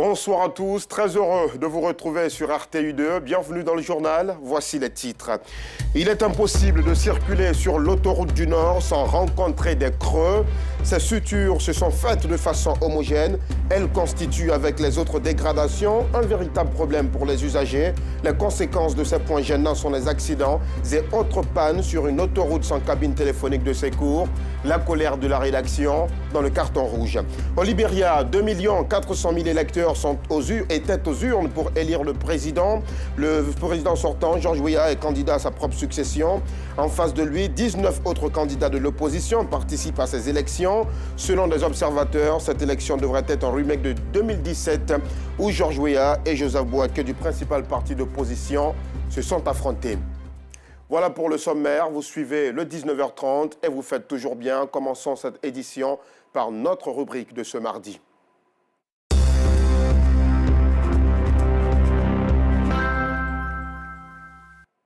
Bonsoir à tous, très heureux de vous retrouver sur RTU2. Bienvenue dans le journal, voici les titres. Il est impossible de circuler sur l'autoroute du Nord sans rencontrer des creux. Ces sutures se sont faites de façon homogène. Elles constituent avec les autres dégradations un véritable problème pour les usagers. Les conséquences de ces points gênants sont les accidents et autres pannes sur une autoroute sans cabine téléphonique de secours. La colère de la rédaction dans le carton rouge. Au Libéria, 2 400 000 électeurs étaient aux urnes pour élire le président. Le président sortant, Georges Weah, est candidat à sa propre succession. En face de lui, 19 autres candidats de l'opposition participent à ces élections. Selon des observateurs, cette élection devrait être un remake de 2017 où Georges Weah et Joseph Boaké du principal parti d'opposition se sont affrontés. Voilà pour le sommaire. Vous suivez le 19h30 et vous faites toujours bien. Commençons cette édition par notre rubrique de ce mardi.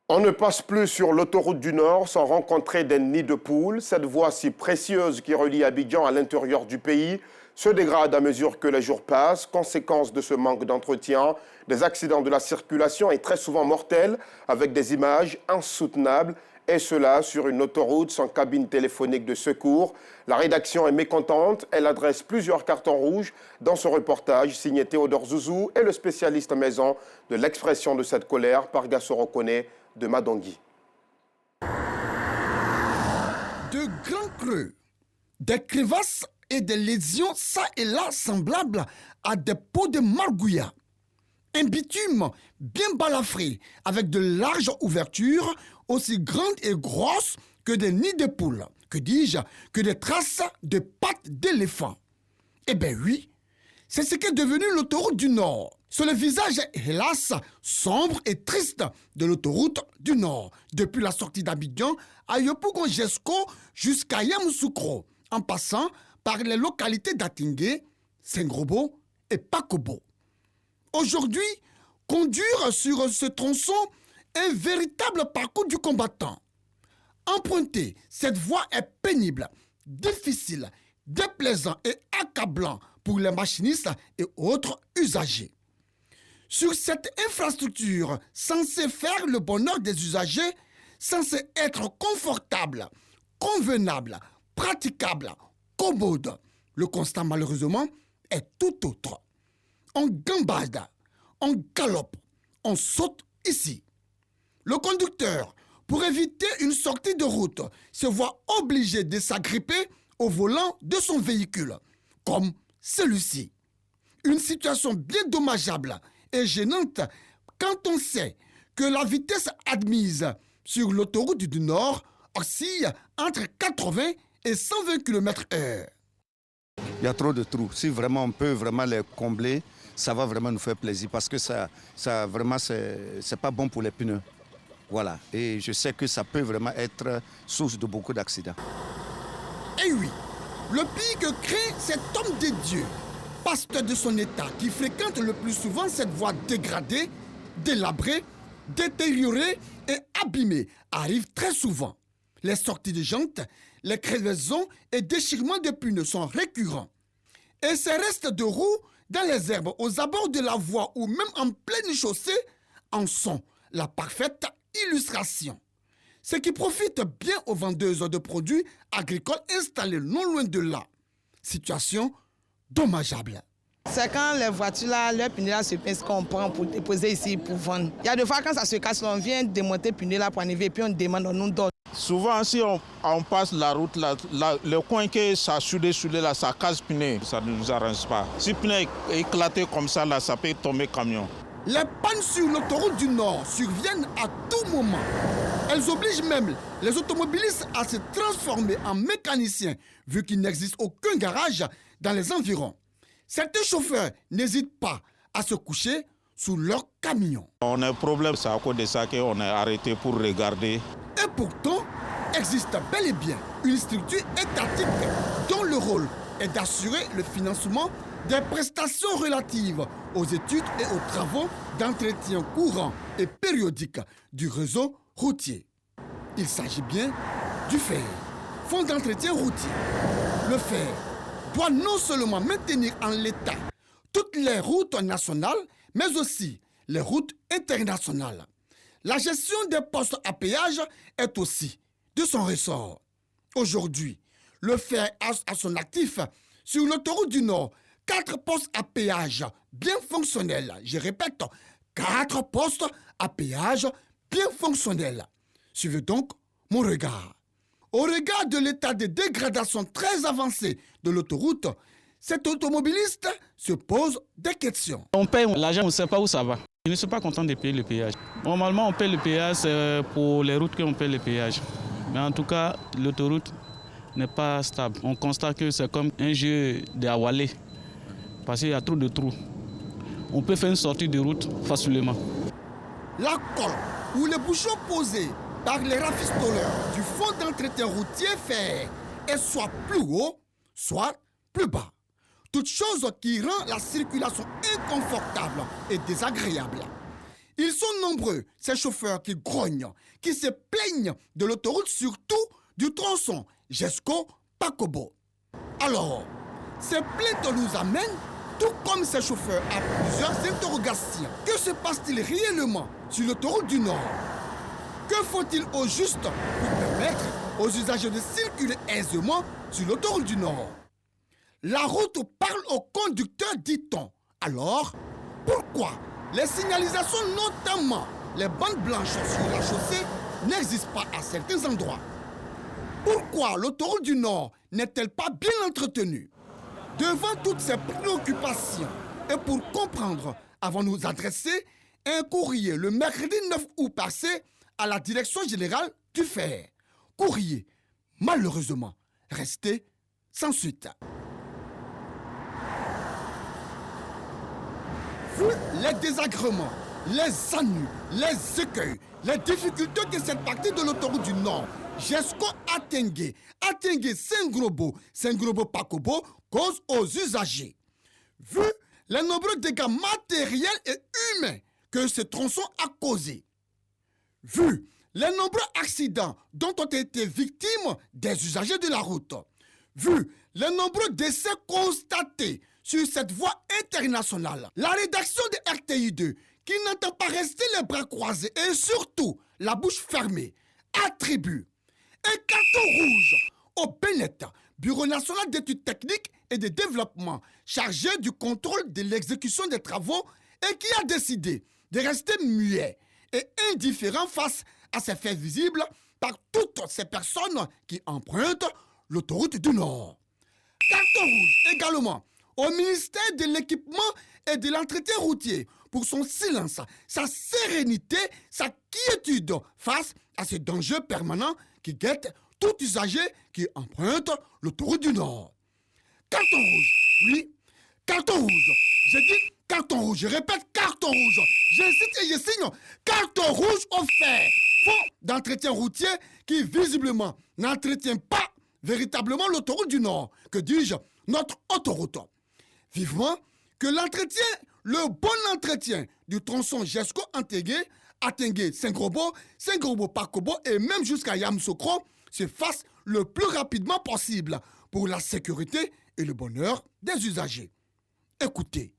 On ne passe plus sur l'autoroute du Nord sans rencontrer des nids de poules. Cette voie si précieuse qui relie Abidjan à l'intérieur du pays se dégrade à mesure que les jours passent. Conséquence de ce manque d'entretien, des accidents de la circulation et très souvent mortels avec des images insoutenables. Et cela sur une autoroute sans cabine téléphonique de secours. La rédaction est mécontente. Elle adresse plusieurs cartons rouges dans ce reportage signé Théodore Zouzou et le spécialiste maison de l'expression de cette colère, Pargasso Rokone de Madongui. De grands creux, des crevasses et des lésions ça et là semblables à des pots de margouillat. Un bitume bien balafré avec de larges ouvertures aussi grandes et grosses que des nids de poules, que dis-je, que des traces de pattes d'éléphant. Eh bien oui, c'est ce qu'est devenu l'autoroute du Nord. Sur le visage, hélas, sombre et triste de l'autoroute du Nord, depuis la sortie d'Abidjan à Yopougon-Jesco jusqu'à Yamoussoukro, en passant par les localités d'Atingué, Sengrobo et Pakobo. Aujourd'hui, conduire sur ce tronçon est un véritable parcours du combattant. Emprunter cette voie est pénible, difficile, déplaisant et accablant pour les machinistes et autres usagers. Sur cette infrastructure censée faire le bonheur des usagers, censée être confortable, convenable, praticable, commode, le constat malheureusement est tout autre. On gambade, on galope, on saute ici. Le conducteur, pour éviter une sortie de route, se voit obligé de s'agripper au volant de son véhicule, comme celui-ci. Une situation bien dommageable et gênante quand on sait que la vitesse admise sur l'autoroute du Nord oscille entre 80 et 120 km/h. Il y a trop de trous. Si vraiment on peut vraiment les combler, ça va vraiment nous faire plaisir parce que ça vraiment, c'est pas bon pour les pneus. Voilà. Et je sais que ça peut vraiment être source de beaucoup d'accidents. Et oui, le pire que crée cet homme de Dieu, pasteur de son état, qui fréquente le plus souvent cette voie dégradée, délabrée, détériorée et abîmée, arrive très souvent. Les sorties de jantes, les crevaisons et déchirements de pneus sont récurrents. Et ces restes de roues dans les herbes, aux abords de la voie ou même en pleine chaussée, en sont la parfaite illustration. Ce qui profite bien aux vendeuses de produits agricoles installés non loin de là. Situation dommageable. C'est quand les voitures, là, leurs pneus là, se pincent qu'on prend pour déposer ici pour vendre. Il y a des fois quand ça se casse, on vient démonter le pneu là pour enlever et puis on demande, on nous donne. Souvent, si on passe la route, le coin que ça soudé là, ça casse le pneu. Ça ne nous arrange pas. Si le pneu est éclaté comme ça, là, ça peut tomber camion. Les pannes sur l'autoroute du Nord surviennent à tout moment. Elles obligent même les automobilistes à se transformer en mécaniciens, vu qu'il n'existe aucun garage dans les environs. Certains chauffeurs n'hésitent pas à se coucher sous leur camion. On a un problème, c'est à cause de ça qu'on est arrêté pour regarder. Et pourtant, existe bel et bien une structure étatique dont le rôle est d'assurer le financement des prestations relatives aux études et aux travaux d'entretien courant et périodique du réseau routier. Il s'agit bien du FER, Fonds d'entretien routier. Le FER doit non seulement maintenir en l'état toutes les routes nationales, mais aussi les routes internationales. La gestion des postes à péage est aussi de son ressort. Aujourd'hui, le fer a à son actif sur l'autoroute du Nord 4 postes à péage bien fonctionnels. Je répète, 4 postes à péage bien fonctionnels. Suivez donc mon regard. Au regard de l'état de dégradation très avancé de l'autoroute, cet automobiliste se pose des questions. On paye l'argent, on ne sait pas où ça va. Je ne suis pas content de payer le péage. Normalement, on paye le péage, c'est pour les routes qu'on paye le péage. Mais en tout cas, l'autoroute n'est pas stable. On constate que c'est comme un jeu d'Awalé, parce qu'il y a trop de trous. On peut faire une sortie de route facilement. La colle ou les bouchons posés par les rafistoleurs du fonds d'entretien routier fait est soit plus haut, soit plus bas. Toute chose qui rend la circulation inconfortable et désagréable. Ils sont nombreux, ces chauffeurs qui grognent, qui se plaignent de l'autoroute, surtout du tronçon Jesco-Pakobo. Alors, ces plaintes nous amènent, tout comme ces chauffeurs, à plusieurs interrogations. Que se passe-t-il réellement sur l'autoroute du Nord? Que faut-il au juste pour permettre aux usagers de circuler aisément sur l'autoroute du Nord? La route parle au conducteur, dit-on. Alors, pourquoi les signalisations, notamment les bandes blanches sur la chaussée, n'existent pas à certains endroits? Pourquoi l'autoroute du Nord n'est-elle pas bien entretenue? Devant toutes ces préoccupations, et pour comprendre, avons-nous adressé un courrier le mercredi 9 août passé à la Direction générale du fer. Courrier, malheureusement, resté sans suite. Vu les désagréments, les ennuis, les écueils, les difficultés que cette partie de l'autoroute du Nord, Jesco-Atengue, Saint-Grobo-Pakobo, cause aux usagers. Vu les nombreux dégâts matériels et humains que ce tronçon a causés. Vu les nombreux accidents dont ont été victimes des usagers de la route. Vu les nombreux décès constatés sur cette voie internationale, la rédaction de RTI2, qui n'entend pas rester les bras croisés et surtout la bouche fermée, attribue un carton rouge au BNET, Bureau national d'études techniques et de développement, chargé du contrôle de l'exécution des travaux et qui a décidé de rester muet et indifférent face à ces faits visibles par toutes ces personnes qui empruntent l'autoroute du Nord. Carton rouge également au ministère de l'équipement et de l'entretien routier pour son silence, sa sérénité, sa quiétude face à ces dangers permanents qui guettent tout usager qui emprunte l'autoroute du Nord. Carton rouge, oui, carton rouge. J'ai dit carton rouge, je répète carton rouge. Je cite et je signe carton rouge au fer. Fonds d'entretien routier qui visiblement n'entretient pas véritablement l'autoroute du Nord. Que dis-je, notre autoroute. Vivement que l'entretien, le bon entretien du tronçon Jesco-Atengue, Saint-Grobo-Pakobo et même jusqu'à Yamoussoukro se fasse le plus rapidement possible pour la sécurité et le bonheur des usagers. Écoutez,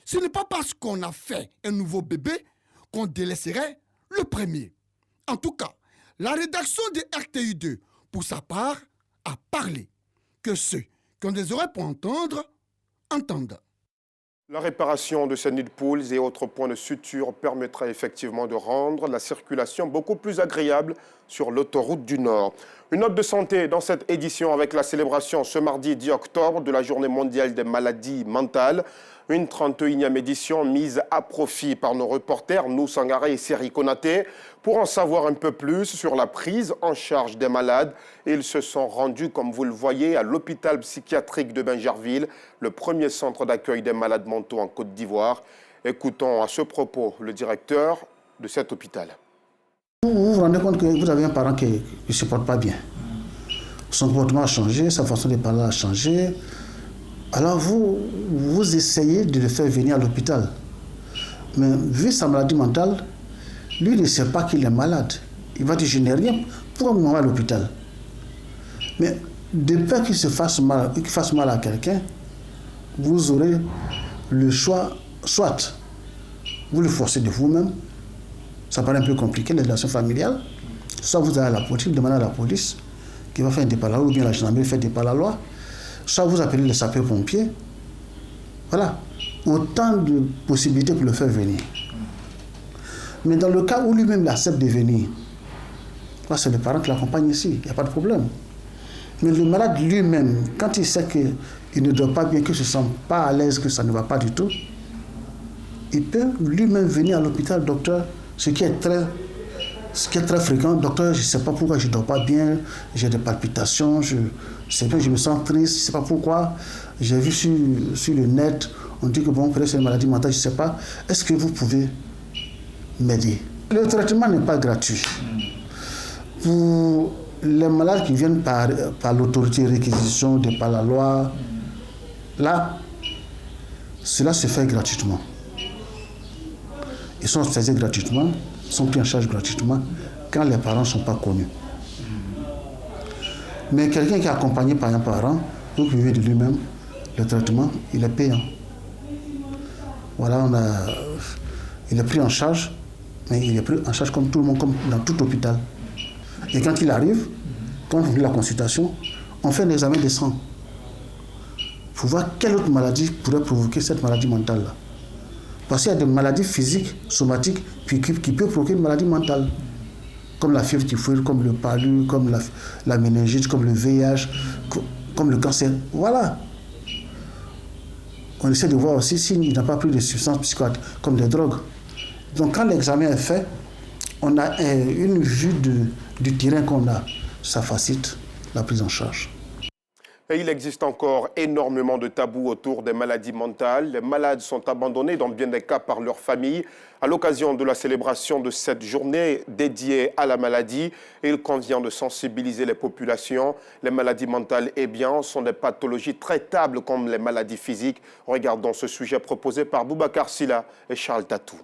ce n'est pas parce qu'on a fait un nouveau bébé qu'on délaisserait le premier. En tout cas, la rédaction de RTI2, pour sa part, a parlé. Que ceux qui ont des oreilles pour entendre, entendent. La réparation de ces nids de poules et autres points de suture permettra effectivement de rendre la circulation beaucoup plus agréable sur l'autoroute du Nord. Une note de santé dans cette édition avec la célébration ce mardi 10 octobre de la Journée mondiale des maladies mentales. Une 31e édition mise à profit par nos reporters Nou Sangaré et Seri Konaté. Pour en savoir un peu plus sur la prise en charge des malades, ils se sont rendus, comme vous le voyez, à l'hôpital psychiatrique de Bingerville, le premier centre d'accueil des malades mentaux en Côte d'Ivoire. Écoutons à ce propos le directeur de cet hôpital. Vous vous rendez compte que vous avez un parent qui ne se porte pas bien. Son comportement a changé, sa façon de parler a changé. Alors vous essayez de le faire venir à l'hôpital. Mais vu sa maladie mentale, lui ne sait pas qu'il est malade. Il va dire, je n'ai rien, pourquoi me m'envoie à l'hôpital? Mais de peur qu'il fasse mal à quelqu'un, vous aurez le choix, soit vous le forcez de vous-même, ça paraît un peu compliqué, les relations familiales, soit vous allez à la police, demandez à la police qui va faire un départ à la loi, ou bien la gendarmerie fait départ à la loi, soit vous appelez les sapeurs-pompiers. Voilà. Autant de possibilités pour le faire venir. Mais dans le cas où lui-même il accepte de venir, là c'est le parent qui l'accompagne ici, il n'y a pas de problème. Mais le malade lui-même, quand il sait qu'il ne dort pas bien, qu'il ne se sent pas à l'aise, que ça ne va pas du tout, il peut lui-même venir à l'hôpital, docteur, ce qui est très fréquent. Docteur, je ne sais pas pourquoi je ne dors pas bien, j'ai des palpitations, je me sens triste, je ne sais pas pourquoi. J'ai vu sur le net, on dit que bon, peut-être c'est une maladie mentale, je ne sais pas. Est-ce que vous pouvez m'aider? Le traitement n'est pas gratuit. Pour les malades qui viennent par l'autorité réquisition, par la loi, là, cela se fait gratuitement. Ils sont hospitalisés gratuitement, sont pris en charge gratuitement quand les parents ne sont pas connus. Mais quelqu'un qui est accompagné par un parent, vous pouvez de lui-même, le traitement, il est payant. Voilà, il est pris en charge, mais il est pris en charge comme tout le monde, comme dans tout hôpital. Et quand il arrive, quand on fait la consultation, on fait un examen de sang pour voir quelle autre maladie pourrait provoquer cette maladie mentale-là. Parce qu'il y a des maladies physiques, somatiques, qui peuvent provoquer une maladie mentale. Comme la fièvre typhoïde, comme le palu, comme la méningite, comme le VIH, comme le cancer. Voilà. On essaie de voir aussi s'il n'a pas pris de substances psychoactives, comme des drogues. Donc quand l'examen est fait, on a une vue du terrain qu'on a. Ça facilite la prise en charge. Et il existe encore énormément de tabous autour des maladies mentales. Les malades sont abandonnés dans bien des cas par leur famille. À l'occasion de la célébration de cette journée dédiée à la maladie, il convient de sensibiliser les populations. Les maladies mentales, eh bien, sont des pathologies traitables comme les maladies physiques. Regardons ce sujet proposé par Boubacar Silla et Charles Tatou.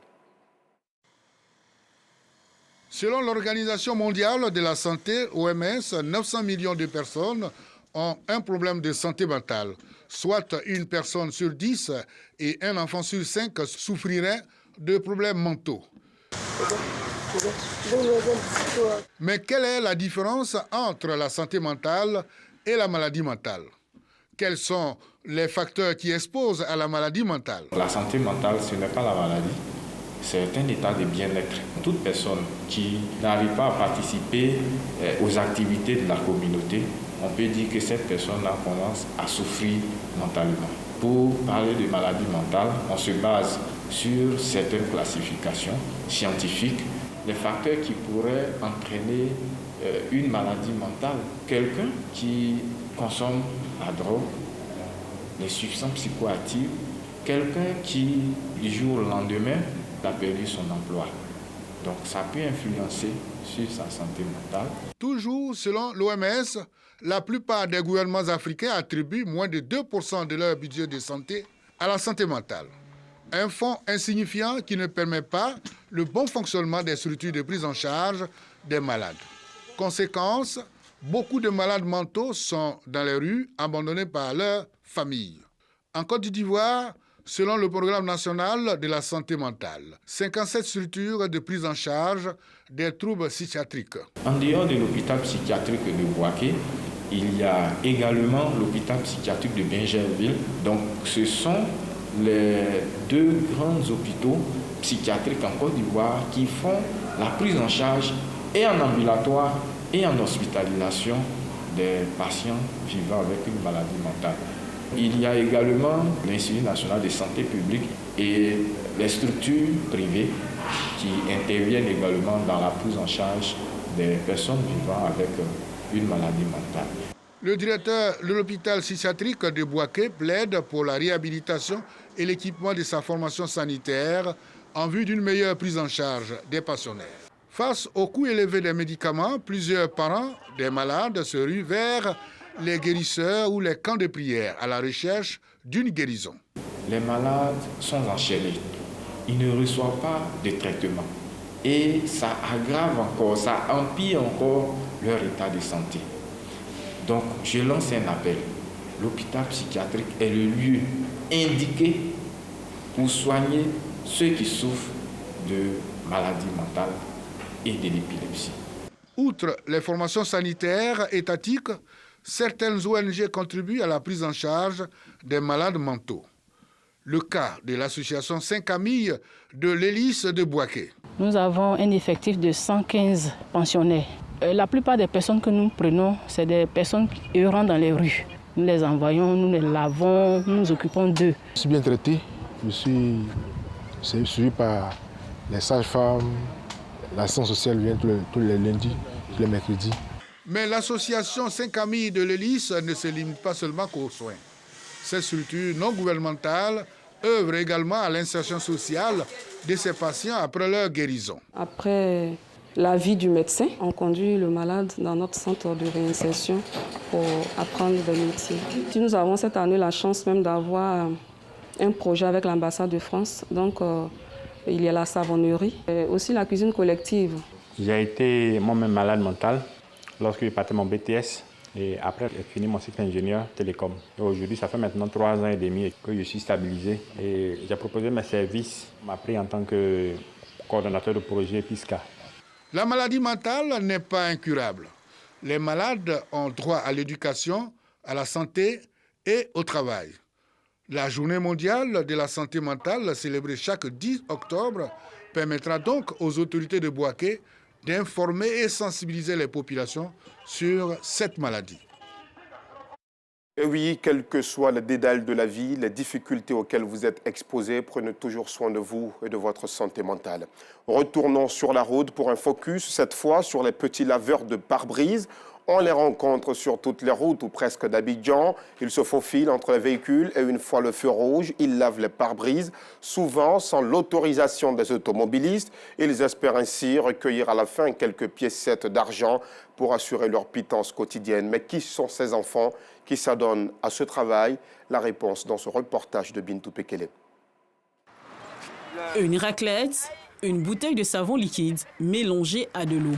Selon l'Organisation mondiale de la santé, OMS, 900 millions de personnes ont un problème de santé mentale, soit une personne sur 10 et un enfant sur 5 souffriraient de problèmes mentaux. Mais quelle est la différence entre la santé mentale et la maladie mentale? Quels sont les facteurs qui exposent à la maladie mentale? La santé mentale, ce n'est pas la maladie, c'est un état de bien-être. Toute personne qui n'arrive pas à participer aux activités de la communauté, on peut dire que cette personne-là commence à souffrir mentalement. Pour parler de maladie mentale, on se base sur certaines classifications scientifiques, les facteurs qui pourraient entraîner une maladie mentale. Quelqu'un qui consomme la drogue, les substances psychoactives, quelqu'un qui, du jour au lendemain, a perdu son emploi. Donc ça peut influencer sur sa santé mentale. Toujours selon l'OMS, la plupart des gouvernements africains attribuent moins de 2% de leur budget de santé à la santé mentale. Un fonds insignifiant qui ne permet pas le bon fonctionnement des structures de prise en charge des malades. Conséquence, beaucoup de malades mentaux sont dans les rues, abandonnés par leurs familles. En Côte d'Ivoire, selon le programme national de la santé mentale, 57 structures de prise en charge des troubles psychiatriques. En dehors de l'hôpital psychiatrique de Bouaké, il y a également l'hôpital psychiatrique de Bingerville. Donc ce sont les deux grands hôpitaux psychiatriques en Côte d'Ivoire qui font la prise en charge et en ambulatoire et en hospitalisation des patients vivant avec une maladie mentale. Il y a également l'Institut national de santé publique et les structures privées qui interviennent également dans la prise en charge des personnes vivant avec une maladie mentale. Le directeur de l'hôpital psychiatrique de Bouaké plaide pour la réhabilitation et l'équipement de sa formation sanitaire en vue d'une meilleure prise en charge des pensionnaires. Face au coût élevé des médicaments, plusieurs parents des malades se ruent vers les guérisseurs ou les camps de prière à la recherche d'une guérison. Les malades sont enchaînés. Ils ne reçoivent pas de traitement. Et ça aggrave encore, ça empire encore leur état de santé. Donc, je lance un appel. L'hôpital psychiatrique est le lieu indiqué pour soigner ceux qui souffrent de maladies mentales et de l'épilepsie. Outre les formations sanitaires étatiques, certaines ONG contribuent à la prise en charge des malades mentaux. Le cas de l'association Saint-Camille de l'Hélice de Bouaké. Nous avons un effectif de 115 pensionnaires. La plupart des personnes que nous prenons, c'est des personnes errant dans les rues. Nous les envoyons, nous les lavons, nous nous occupons d'eux. Je suis bien traité. Je suis suivi par les sages-femmes. L'assistance sociale vient tous les lundis, tous les mercredis. Mais l'association Saint-Camille de l'Hélice ne se limite pas seulement qu'aux soins. Ces structures non gouvernementales œuvrent également à l'insertion sociale de ces patients après leur guérison. Après l'avis du médecin, on conduit le malade dans notre centre de réinsertion pour apprendre des métiers. Nous avons cette année la chance même d'avoir un projet avec l'ambassade de France. Donc, il y a la savonnerie et aussi la cuisine collective. J'ai été moi-même malade mental lorsque j'ai passé mon BTS et après j'ai fini mon cycle d'ingénieur télécom. Et aujourd'hui, ça fait maintenant 3 ans et demi que je suis stabilisé et j'ai proposé mes services. On m'a pris en tant que coordonnateur de projet PISCA. La maladie mentale n'est pas incurable. Les malades ont droit à l'éducation, à la santé et au travail. La journée mondiale de la santé mentale, célébrée chaque 10 octobre, permettra donc aux autorités de Bouaké d'informer et sensibiliser les populations sur cette maladie. Et oui, quel que soit le dédale de la vie, les difficultés auxquelles vous êtes exposés, prenez toujours soin de vous et de votre santé mentale. Retournons sur la route pour un focus, cette fois sur les petits laveurs de pare-brise. On les rencontre sur toutes les routes ou presque d'Abidjan. Ils se faufilent entre les véhicules et une fois le feu rouge, ils lavent les pare-brises, souvent sans l'autorisation des automobilistes. Ils espèrent ainsi recueillir à la fin quelques piécettes d'argent pour assurer leur pitance quotidienne. Mais qui sont ces enfants qui s'adonnent à ce travail? La réponse dans ce reportage de Bintou Pekele. Une raclette, une bouteille de savon liquide mélangée à de l'eau.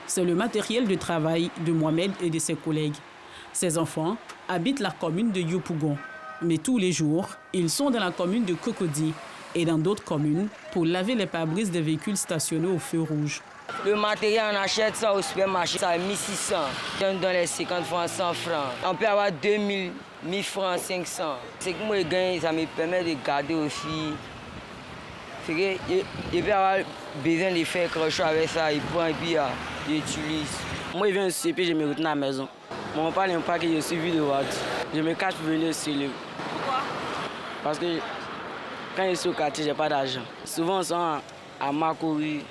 C'est le matériel de travail de Mohamed et de ses collègues. Ces enfants habitent la commune de Yopougon. Mais tous les jours, ils sont dans la commune de Cocody et dans d'autres communes pour laver les pare-brises des véhicules stationnés au feu rouge. Le matériel, on achète ça au supermarché, ça à 1600. On donne les 50 francs, 100 francs. On peut avoir 2000, 1000 francs, 500. Ce que moi je gagne, ça me permet de garder aussi. C'est que je peux avoir besoin de faire quelque chose avec ça, il prend et puis j'utilise. Moi, je viens ici et puis je me retourne à la maison. Mon père n'aime pas que je suis vu de voiture. Je me cache pour venir sur le. Pourquoi? Parce que quand je suis au quartier, je n'ai pas d'argent. Souvent, on sont à Makouri,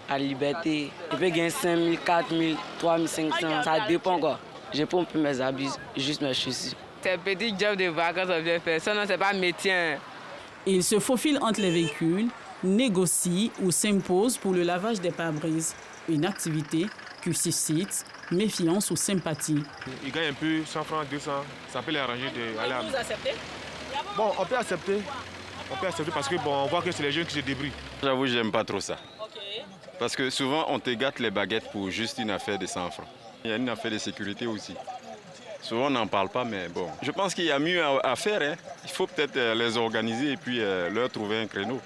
à Liberté. Je peux gagner 5 000, 4 000, 3 500. Ça dépend quoi. Je prends un peu mes habits, juste mes chaussures. C'est un petit job de vacances qu'on vient faire. Sinon, ce n'est pas un métier. Ils se faufilent entre les véhicules, négocient ou s'imposent pour le lavage des pare-brises. Une activité qui suscite méfiance ou sympathie. Ils gagnent un peu, 100 francs, 200, ça peut les arranger d'aller à... Vous acceptez? Bon, on peut accepter. On peut accepter parce que bon, on voit que c'est les jeunes qui se débrouillent. J'avoue, j'aime pas trop ça. Parce que souvent, on te gâte les baguettes pour juste une affaire de 100 francs. Il y a une affaire de sécurité aussi. Souvent, on n'en parle pas, mais bon. Je pense qu'il y a mieux à faire. Hein. Il faut peut-être les organiser et puis leur trouver un créneau.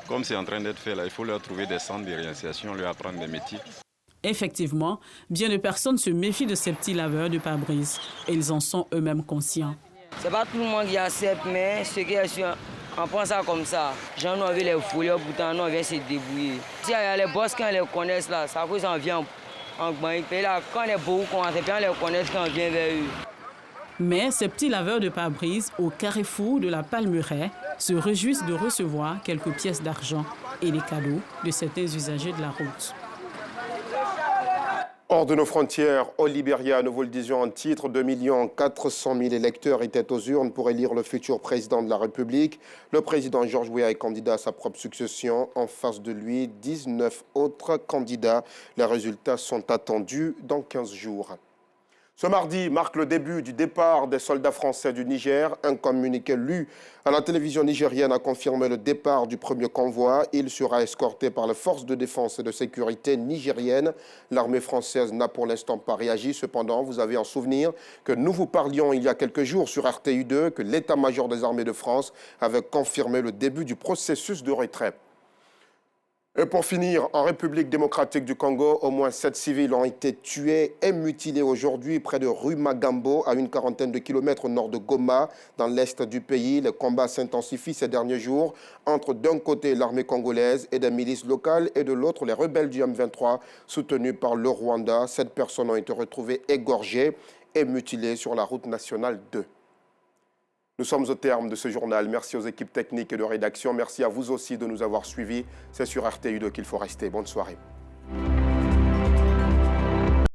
Comme c'est en train d'être fait là, il faut leur trouver des centres de réinsertion, leur apprendre des métiers. Effectivement, bien de personnes se méfient de ces petits laveurs de pare-brise. Et ils en sont eux-mêmes conscients. C'est pas tout le monde qui accepte, mais ceux qui sont, on prend ça comme ça. Gens nous avec les folies, pourtant nous on vient se débrouiller. Si y a les boss quand ils les connaissent là, ça cause on vient en banque. Et là, quand les beaux commencent, on les connaît quand on vient vers eux. Mais ces petits laveurs de pare-brise au carrefour de la Palmeraie se réjouissent de recevoir quelques pièces d'argent et des cadeaux de certains usagers de la route. Hors de nos frontières, au Libéria, nous vous le disions en titre, 2 400 000 électeurs étaient aux urnes pour élire le futur président de la République. Le président Georges Weah est candidat à sa propre succession. En face de lui, 19 autres candidats. Les résultats sont attendus dans 15 jours. Ce mardi marque le début du départ des soldats français du Niger. Un communiqué lu à la télévision nigérienne a confirmé le départ du premier convoi. Il sera escorté par les forces de défense et de sécurité nigériennes. L'armée française n'a pour l'instant pas réagi. Cependant, vous avez en souvenir que nous vous parlions il y a quelques jours sur RTU2 que l'état-major des armées de France avait confirmé le début du processus de retrait. Et pour finir, en République démocratique du Congo, au moins 7 civils ont été tués et mutilés aujourd'hui près de Rumagambo, à une quarantaine de kilomètres au nord de Goma, dans l'est du pays. Les combats s'intensifient ces derniers jours entre d'un côté l'armée congolaise et des milices locales et de l'autre les rebelles du M23 soutenus par le Rwanda. 7 personnes ont été retrouvées égorgées et mutilées sur la route nationale 2. Nous sommes au terme de ce journal. Merci aux équipes techniques et de rédaction. Merci à vous aussi de nous avoir suivis. C'est sur RTU2 qu'il faut rester. Bonne soirée.